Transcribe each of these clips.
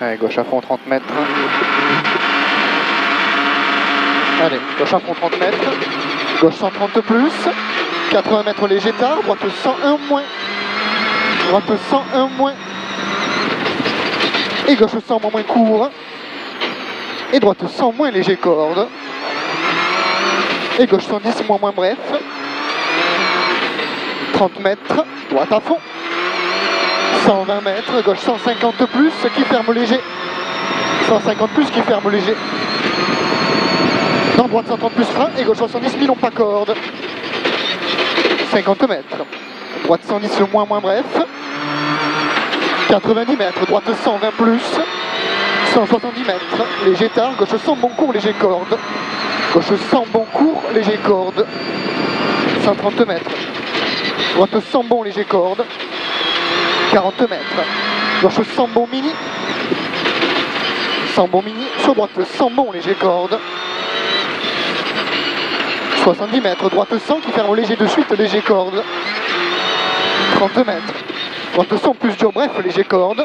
Allez, gauche à fond 30 mètres. Allez, gauche à fond 30 mètres. Gauche 130 plus. 80 mètres léger tard. Droite 101 moins. Droite 101 moins. Et gauche 100 moins court. Et droite 100 moins léger corde. Et gauche 110 moins bref. 30 mètres. Droite à fond. 120 mètres. Gauche 150 plus qui ferme léger. 150 plus qui ferme léger. Non, droite 130 plus frein. Et gauche 70 000 pas corde. 50 mètres. Droite 110 moins bref. 90 mètres. Droite 120 plus. 170 mètres. Léger tard. Gauche 100 bon court. Léger corde. Gauche 100 bon court. Léger corde. 130 mètres. Droite 100 bon léger corde. 40 mètres. Gauche 100 bon mini. 100 bon mini. Sur droite 100 bon léger corde. 70 mètres. Droite 100 qui ferme léger de suite. Léger corde. 30 mètres. Droite 100 plus dur bref. Léger corde.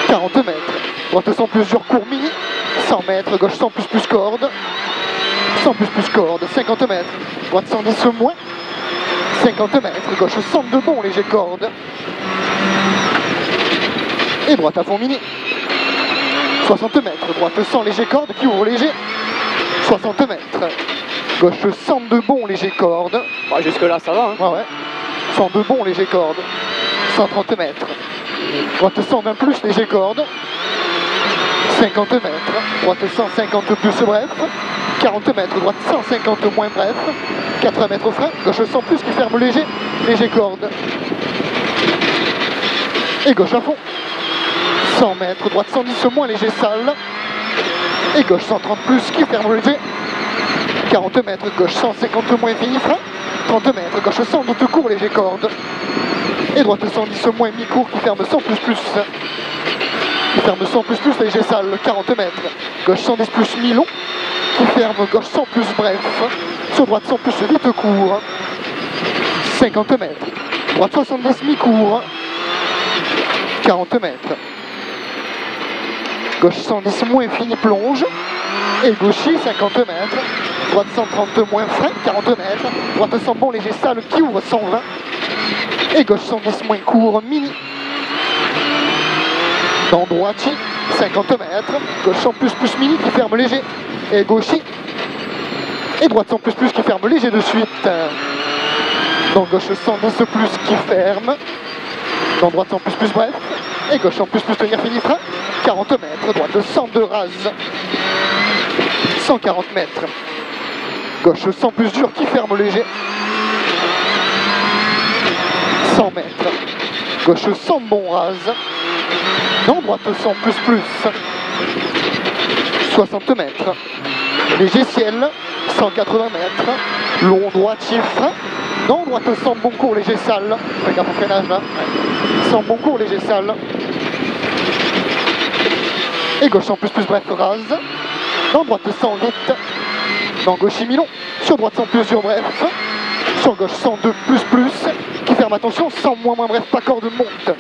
40 mètres. Droite 100 plus dur court mini. 100 mètres. Gauche 100 plus corde. 100 plus corde. 50 mètres. Droite 110 moins. 50 mètres, gauche 100 de bon, léger corde. Et droite à fond mini. 60 mètres, droite 100 léger corde qui ouvre léger. 60 mètres. Gauche 100 de bon, léger corde. Bah, jusque là ça va. Hein. Ouais. 100 de bon, léger corde. 130 mètres. Droite 120 plus, léger corde. 50 mètres. Droite 150 plus bref. 40 mètres, droite 150 moins bref. 80 mètres au frein, gauche 100 plus qui ferme léger, léger corde. Et gauche à fond. 100 mètres, droite 110 moins léger sale. Et gauche 130 plus qui ferme léger. 40 mètres, gauche 150 moins fini frein. 30 mètres, gauche 100 tout court léger corde. Et droite 110 moins mi-court qui ferme 100 plus. Qui ferme 100 plus léger sale, 40 mètres. Gauche 110 plus mi-long. Qui ferme gauche 100 plus bref. Sur droite 100 plus vite court. 50 mètres. Droite 70 mi-court. 40 mètres. Gauche 110 moins fini plonge. Et gauchis 50 mètres. Droite 130 moins frein, 40 mètres. Droite 100 bon léger sale qui ouvre 120. Et gauche 110 moins court mini. Dans droiti 50 mètres. Gauche 100 plus mini qui ferme léger. Et gauchis. Et droite 100 plus qui ferme léger de suite. Dans gauche 110 plus qui ferme. Dans droite 100 plus bref. Et gauche 100 plus tenir fini frein. 40 mètres. Droite 100 de rase. 140 mètres. Gauche 100 plus dur qui ferme léger. 100 mètres. Gauche 100 bon rase. Non, droite 100 plus. 60 mètres. Léger ciel. 180 mètres. Long droitier frein. Non, droite 100 bon court léger sale. Fais gaffe au freinage là. 100 bon court léger sale. Et gauche 100 plus bref rase. Non, droite 100 vite. Dans gauche mi-long. Sur droite 100 plus dur bref. Sur gauche 102 plus. Qui ferme attention. 100 moins bref pas corde monte.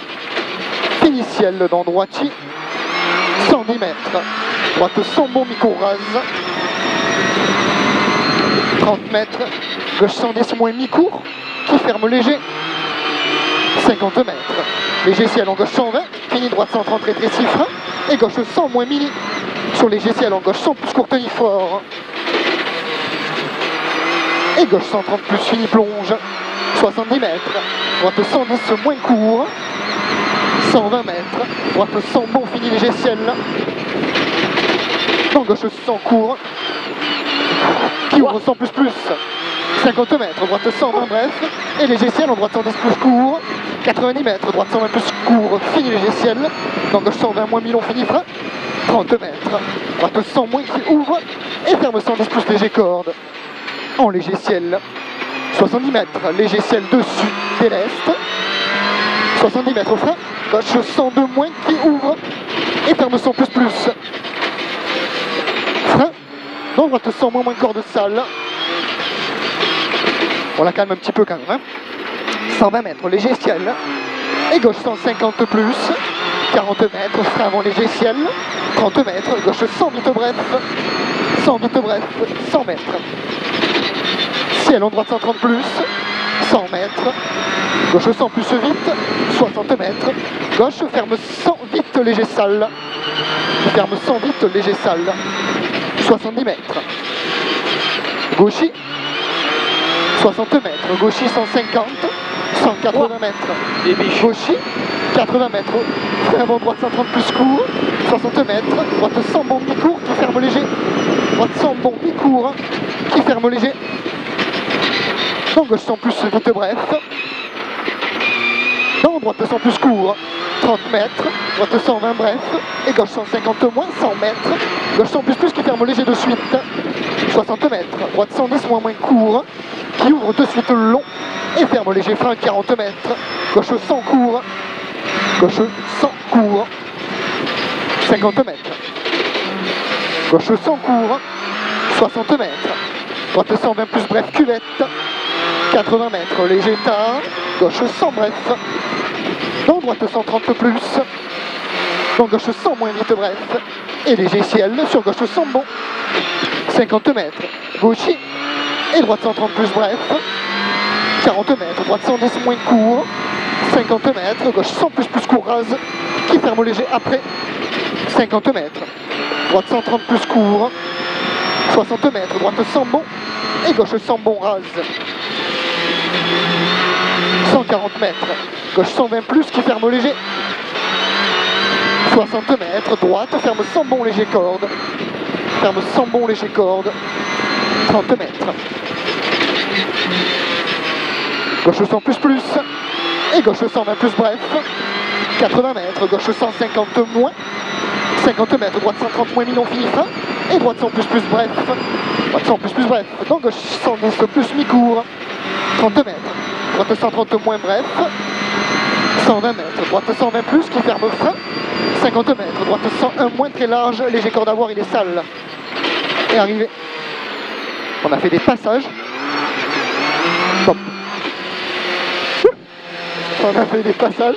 Initial dans droitier. 110 mètres. Droite 100 bon mi-court rase. 30 mètres. Gauche 110 moins mi-court. Qui ferme léger. 50 mètres. Léger ciel en gauche 120. Fini droite 130 rétréci frein. Et gauche 100 moins mini. Sur léger ciel en gauche 100 plus court tenir fort. Et gauche 130 plus fini plonge. 70 mètres. Droite 110 moins court. 120 mètres. Droite 100 bon fini léger ciel. En gauche 100 court. Qui ouvre 100 plus. 50 mètres. Droite 120 bref. Et léger ciel en droite 110 plus court. 90 mètres. Droite 120 plus court. Fini léger ciel. En gauche 120 moins mi-long fini frein. 30 mètres. Droite 100 moins qui ouvre. Et ferme 110 plus léger corde. En léger ciel. 70 mètres. Léger ciel dessus. Déleste. 70 mètres au frein. Gauche 102 moins qui ouvre. Et ferme 100 plus. Frein. Non, droite 100 moins corde sale. On la calme un petit peu quand même. Hein. 120 mètres, léger ciel. Et gauche 150 plus. 40 mètres, frein avant léger, ciel. 30 mètres, gauche 100 vite bref. 100 vite bref, 100 mètres. Ciel en droite 130 plus. 100 mètres. Gauche 100 plus vite. 60 mètres. Gauche ferme 100 vite léger sale. Ferme 100 vite léger sale. 70 mètres. Gauchy. 60 mètres. Gauchy 150. 180 mètres. Gauchy. 80 mètres. Frein avant droite 130 plus court. 60 mètres. Droite 100 bon mi-court qui ferme léger. Droite 100 bon mi-court qui ferme léger. Non, gauche 100 plus vite bref. Non, droite 100 plus court. 30 mètres. Droite 120 bref. Et gauche 150 moins 100 mètres. Gauche 100 plus qui ferme léger de suite. 60 mètres. Droite 110 moins court. Qui ouvre de suite long. Et ferme léger frein 40 mètres. Gauche 100 court. Gauche 100 court. 50 mètres. Gauche 100 court. 60 mètres. Droite 120 plus bref cuvette. 80 mètres. Léger tard. Gauche 100 bref. Non, droite 130 plus. Non, gauche 100 moins vite bref. Et léger ciel sur gauche 100 bon. 50 mètres. Gauchy. Et droite 130 plus bref. 40 mètres. Droite 110 moins court. 50 mètres. Gauche 100 plus court rase. Qui ferme léger après. 50 mètres. Droite 130 plus court. 60 mètres. Droite 100 bon. Et gauche 100 bon rase. 140 mètres. Gauche 120 plus qui ferme léger. 60 mètres. Droite ferme 100 bon léger corde. Ferme 100 bon léger corde. 30 mètres. Gauche 100 plus. Et gauche 120 plus bref. 80 mètres. Gauche 150 moins. 50 mètres. Droite 130 moins mi-long fini fin. Et droite 100 plus bref. Droite 100 plus bref. Donc gauche 110 plus mi-court. 30 mètres. Droite 130 moins bref. 120 mètres. Droite 120 plus qui ferme frein. 50 mètres. Droite 101 moins très large. Léger corde à voir, il est sale. Et arrivé. On a fait des passages. Top. On a fait des passages.